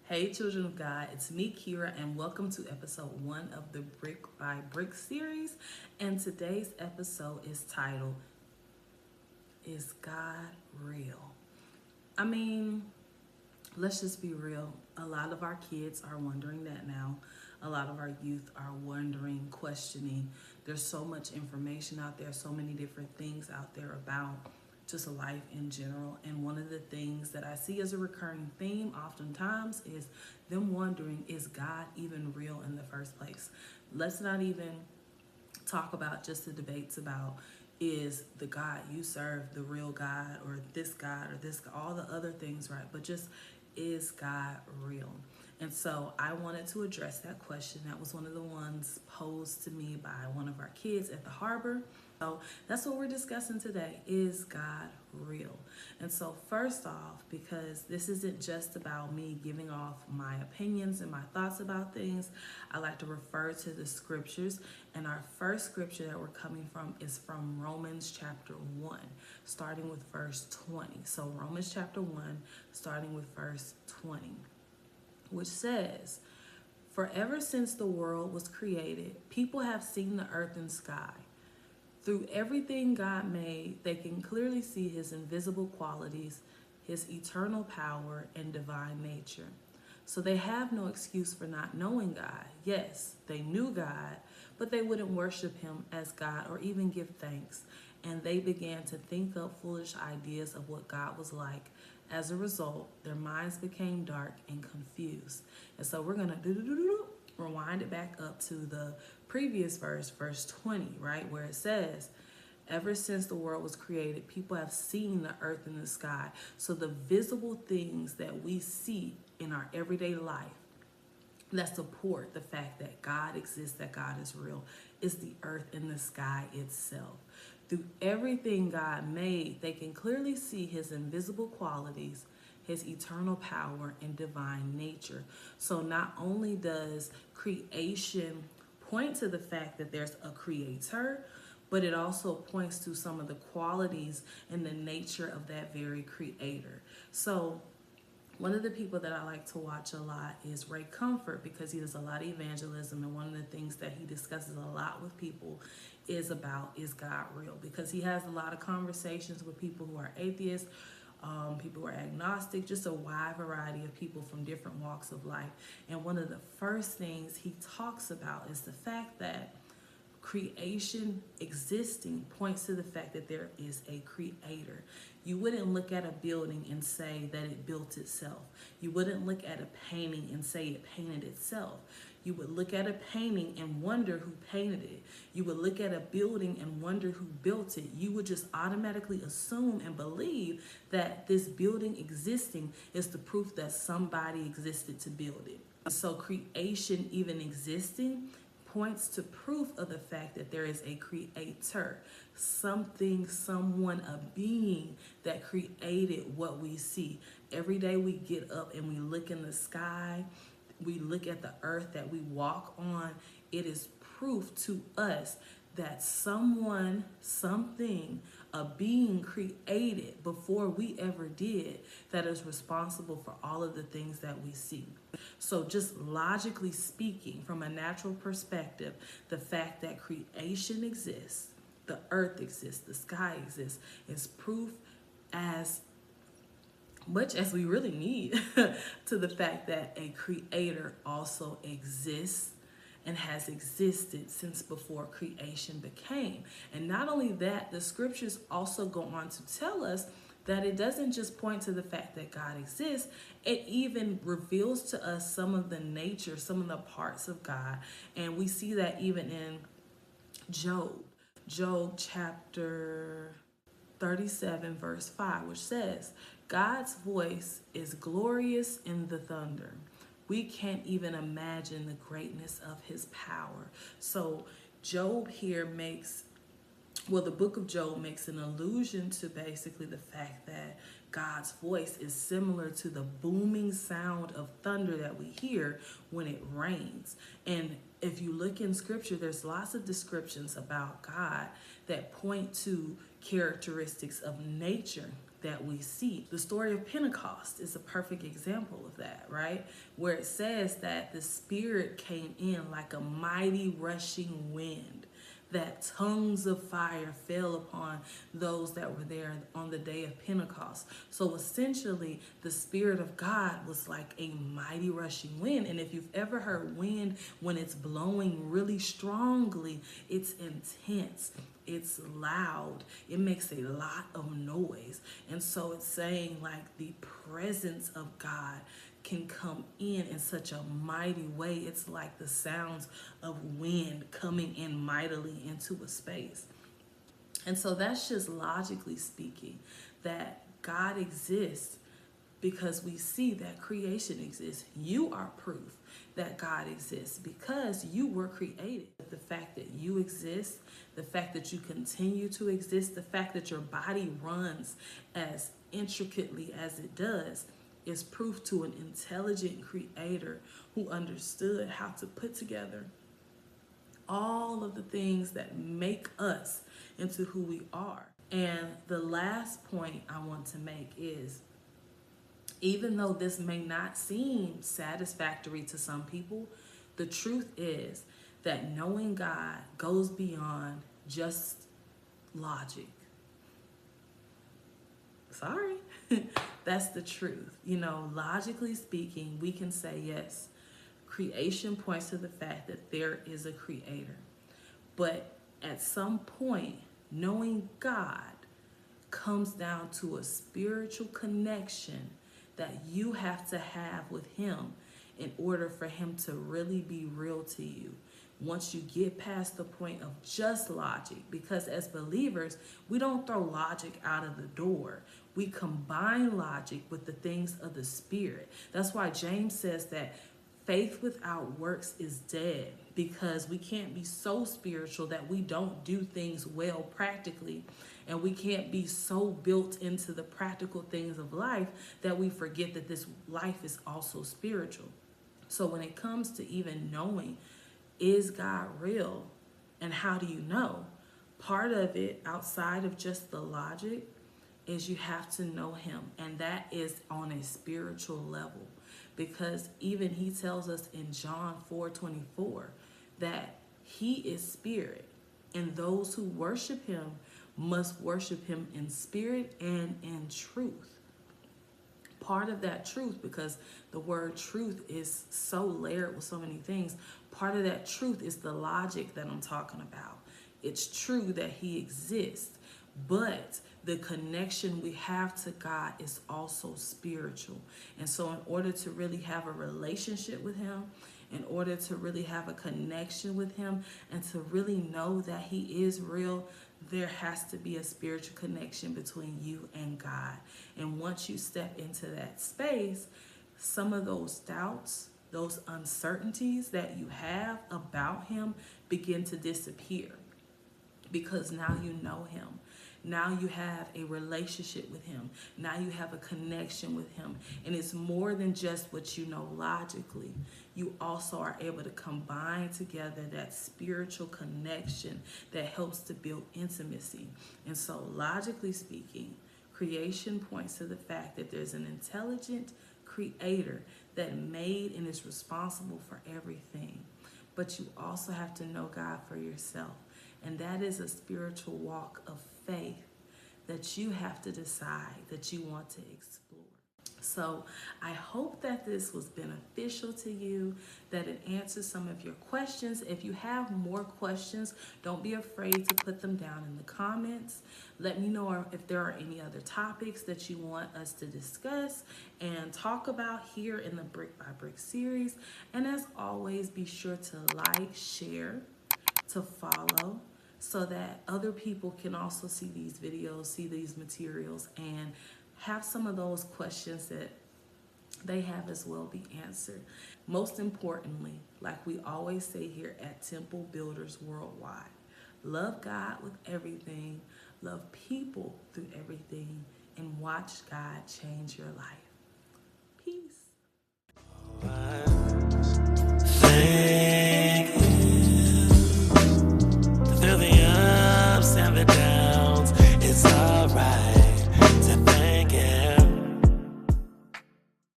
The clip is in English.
Hey, children of God, it's me, Kira, and welcome to episode 1 of the Brick by Brick series. And today's episode is titled, Is God Real? I mean, let's just be real. A lot of our kids are wondering that now. A lot of our youth are wondering, questioning. There's so much information out there, so many different things out there about just life in general. And one of the things that I see as a recurring theme oftentimes is them wondering, is God even real in the first place? Let's not even talk about just the debates about is the God you serve the real God or this, all the other things, right? But just is God real? And so I wanted to address that question. That was one of the ones posed to me by one of our kids at the harbor. So that's what we're discussing today. Is God real? And so first off, because this isn't just about me giving off my opinions and my thoughts about things, I like to refer to the scriptures. And our first scripture that we're coming from is from Romans chapter 1, starting with verse 20. So Romans chapter 1, starting with verse 20, which says, "For ever since the world was created, people have seen the earth and sky. Through everything God made, they can clearly see his invisible qualities, his eternal power, and divine nature. So they have no excuse for not knowing God. Yes, they knew God, but they wouldn't worship him as God or even give thanks. And they began to think up foolish ideas of what God was like. As a result, their minds became dark and confused." And so we're going to rewind it back up to the previous verse, verse 20, right? Where it says, "Ever since the world was created, people have seen the earth and the sky." So the visible things that we see in our everyday life that support the fact that God exists, that God is real, is the earth and the sky itself. Through everything God made, they can clearly see his invisible qualities, his eternal power, and divine nature. So not only does creation point to the fact that there's a creator, but it also points to some of the qualities and the nature of that very creator. So one of the people that I like to watch a lot is Ray Comfort, because he does a lot of evangelism, and one of the things that he discusses a lot with people is about, is God real? Because he has a lot of conversations with people who are atheists, people who are agnostic, just a wide variety of people from different walks of life. And one of the first things he talks about is the fact that creation existing points to the fact that there is a creator. You wouldn't look at a building and say that it built itself. You wouldn't look at a painting and say it painted itself. You would look at a painting and wonder who painted it. You would look at a building and wonder who built it. You would just automatically assume and believe that this building existing is the proof that somebody existed to build it. So creation even existing points to proof of the fact that there is a creator, something, someone, a being that created what we see. Every day we get up and we look in the sky, we look at the earth that we walk on. It is proof to us that someone, something, a being created before we ever did, that is responsible for all of the things that we see. So just logically speaking, from a natural perspective, the fact that creation exists, the earth exists, the sky exists, is proof as much as we really need to the fact that a creator also exists and has existed since before creation became. And not only that, the scriptures also go on to tell us that it doesn't just point to the fact that God exists, it even reveals to us some of the nature, some of the parts of God. And we see that even in Job chapter 37, verse 5, which says, "God's voice is glorious in the thunder. We can't even imagine the greatness of his power." So Job here the book of Job makes an allusion to basically the fact that God's voice is similar to the booming sound of thunder that we hear when it rains. And if you look in scripture, there's lots of descriptions about God that point to characteristics of nature that we see. The story of Pentecost is a perfect example of that, right? Where it says that the Spirit came in like a mighty rushing wind, that tongues of fire fell upon those that were there on the day of Pentecost. So essentially, the Spirit of God was like a mighty rushing wind. And if you've ever heard wind when it's blowing really strongly, it's intense, it's loud, it makes a lot of noise. And so it's saying like the presence of God can come in such a mighty way. It's like the sounds of wind coming in mightily into a space. And so that's just logically speaking that God exists because we see that creation exists. You are proof that God exists because you were created. The fact that you exist, the fact that you continue to exist, the fact that your body runs as intricately as it does is proof to an intelligent creator who understood how to put together all of the things that make us into who we are. And the last point I want to make is, even though this may not seem satisfactory to some people, the truth is that knowing God goes beyond just logic. Sorry. That's the truth. You know, logically speaking, we can say yes, creation points to the fact that there is a creator. But at some point, knowing God comes down to a spiritual connection that you have to have with him in order for him to really be real to you. Once you get past the point of just logic, because as believers, we don't throw logic out of the door. We combine logic with the things of the Spirit. That's why James says that faith without works is dead, because we can't be so spiritual that we don't do things well practically, and we can't be so built into the practical things of life that we forget that this life is also spiritual. So when it comes to even knowing, is God real and how do you know? Part of it, outside of just the logic, is you have to know him, and that is on a spiritual level, because even he tells us in John 4:24 that he is spirit, and those who worship him must worship him in spirit and in truth. Part of that truth, because the word truth is so layered with so many things, part of that truth is the logic that I'm talking about. It's true that he exists, but the connection we have to God is also spiritual. And so in order to really have a relationship with him, in order to really have a connection with him, and to really know that he is real, there has to be a spiritual connection between you and God. And once you step into that space, some of those doubts, those uncertainties that you have about him begin to disappear, because now you know him. Now you have a relationship with him. Now you have a connection with him. And it's more than just what you know logically. You also are able to combine together that spiritual connection that helps to build intimacy. And so logically speaking, creation points to the fact that there's an intelligent creator that made and is responsible for everything. But you also have to know God for yourself. And that is a spiritual walk of faith that you have to decide that you want to explore. So I hope that this was beneficial to you, that it answers some of your questions. If you have more questions, don't be afraid to put them down in the comments. Let me know if there are any other topics that you want us to discuss and talk about here in the Brick by Brick series. And as always, be sure to like, share, to follow, so that other people can also see these videos, see these materials, and have some of those questions that they have as well be answered. Most importantly, like we always say here at Temple Builders Worldwide, love God with everything, love people through everything, and watch God change your life.